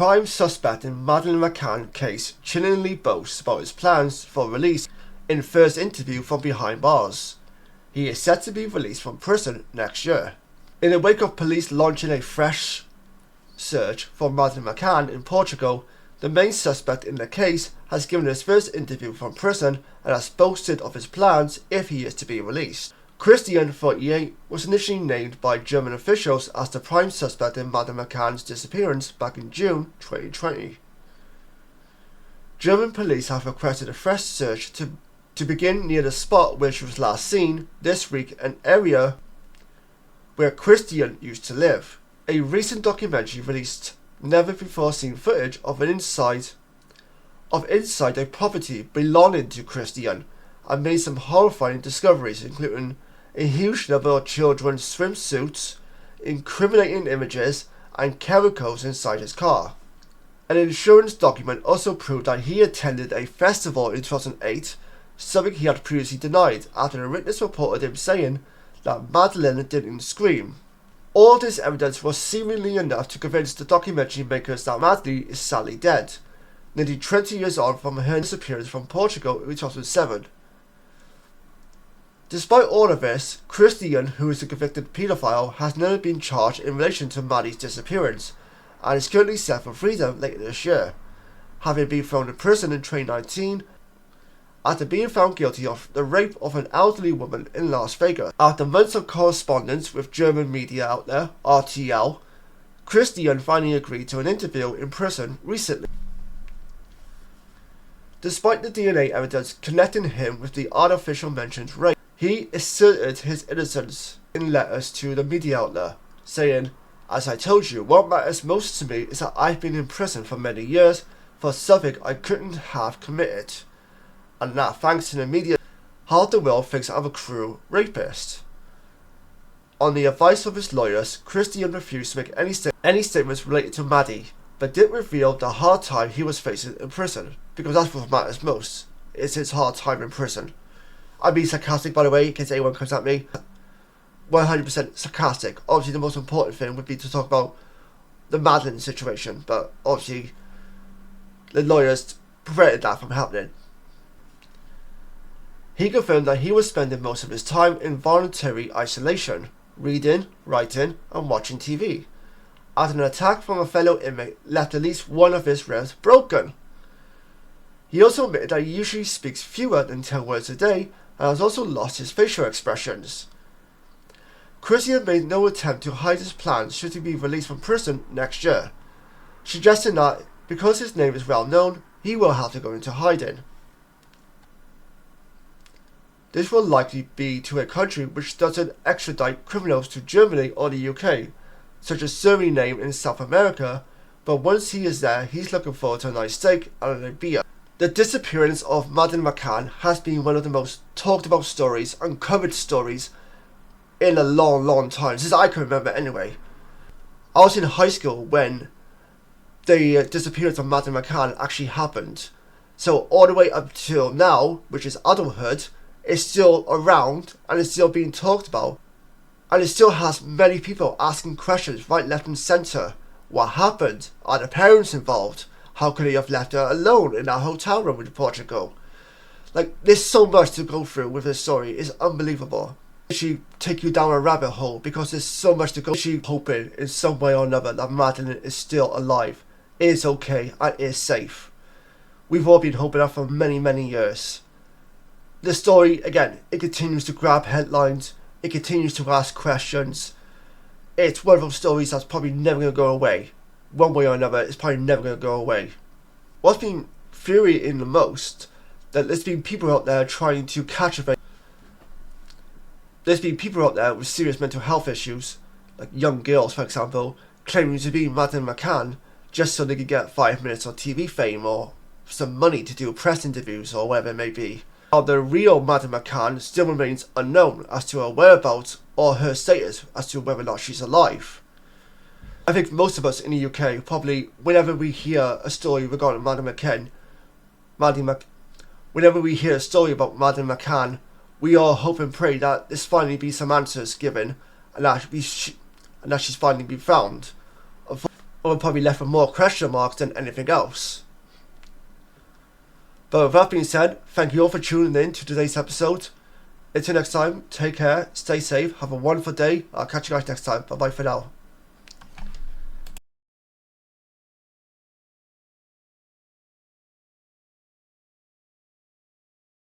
prime suspect in Madeleine McCann case chillingly boasts about his plans for release in first interview from behind bars. He is set to be released from prison next year. In the wake of police launching a fresh search for Madeleine McCann in Portugal, the main suspect in the case has given his first interview from prison and has boasted of his plans if he is to be released. Christian, 48, was initially named by German officials as the prime suspect in Madeleine McCann's disappearance back in June 2020. German police have requested a fresh search to begin near the spot where she was last seen this week, an area where Christian used to live. A recent documentary released never-before-seen footage of inside a property belonging to Christian and made some horrifying discoveries, including a huge number of children's swimsuits, incriminating images, and chemicals inside his car. An insurance document also proved that he attended a festival in 2008, something he had previously denied after a witness reported him saying that Madeleine didn't scream. All this evidence was seemingly enough to convince the documentary makers that Madeleine is sadly dead, nearly 20 years on from her disappearance from Portugal in 2007. Despite all of this, Christian, who is a convicted paedophile, has never been charged in relation to Maddie's disappearance and is currently set for freedom later this year, having been thrown in prison in 2019 after being found guilty of the rape of an elderly woman in Las Vegas. After months of correspondence with German media outlet RTL, Christian finally agreed to an interview in prison recently. Despite the DNA evidence connecting him with the artificial mentioned rape, he asserted his innocence in letters to the media outlet, saying, "As I told you, what matters most to me is that I've been in prison for many years for something I couldn't have committed, and that thanks to the media, half the world thinks I'm a cruel rapist." On the advice of his lawyers, Christian refused to make any statements related to Maddie, but did reveal the hard time he was facing in prison, because that's what matters most, is his hard time in prison. I'm being sarcastic, by the way, in case anyone comes at me. 100% sarcastic. Obviously, the most important thing would be to talk about the Madeleine situation, but obviously, the lawyers prevented that from happening. He confirmed that he was spending most of his time in voluntary isolation, reading, writing, and watching TV, after an attack from a fellow inmate left at least one of his ribs broken. He also admitted that he usually speaks fewer than 10 words a day and has also lost his facial expressions. Christian made no attempt to hide his plans should he be released from prison next year, suggesting that because his name is well known, he will have to go into hiding. This will likely be to a country which doesn't extradite criminals to Germany or the UK, such as Suriname in South America, but once he is there, he's looking forward to a nice steak and a beer. The disappearance of Madeleine McCann has been one of the most talked about stories, uncovered stories, in a long time, since I can remember anyway. I was in high school when the disappearance of Madeleine McCann actually happened. So all the way up till now, which is adulthood, it's still around and it's still being talked about. And it still has many people asking questions right, left and centre. What happened? Are the parents involved? How could he have left her alone in that hotel room in Portugal? Like, there's so much to go through with this story. It's unbelievable. She take you down a rabbit hole because there's so much to go. She hoping in some way or another that Madeleine is still alive, is okay, and is safe. We've all been hoping that for many years. The story, again, it continues to grab headlines. It continues to ask questions. It's one of those stories that's probably never going to go away. One way or another, it's probably never going to go away. What's been infuriating the most, that there's been people out there trying to catch a... There's been people out there with serious mental health issues, like young girls, for example, claiming to be Madeleine McCann just so they could get 5 minutes of TV fame or some money to do press interviews or whatever it may be. While the real Madeleine McCann still remains unknown as to her whereabouts or her status as to whether or not she's alive. I think most of us in the UK probably, whenever we hear a story regarding Madeleine McCann, whenever we hear a story about Madeleine McCann, we all hope and pray that there's finally be some answers given and that she's finally been found. and we're probably left with more question marks than anything else. But with that being said, thank you all for tuning in to today's episode. Until next time, take care, stay safe, have a wonderful day. I'll catch you guys next time. Bye bye for now.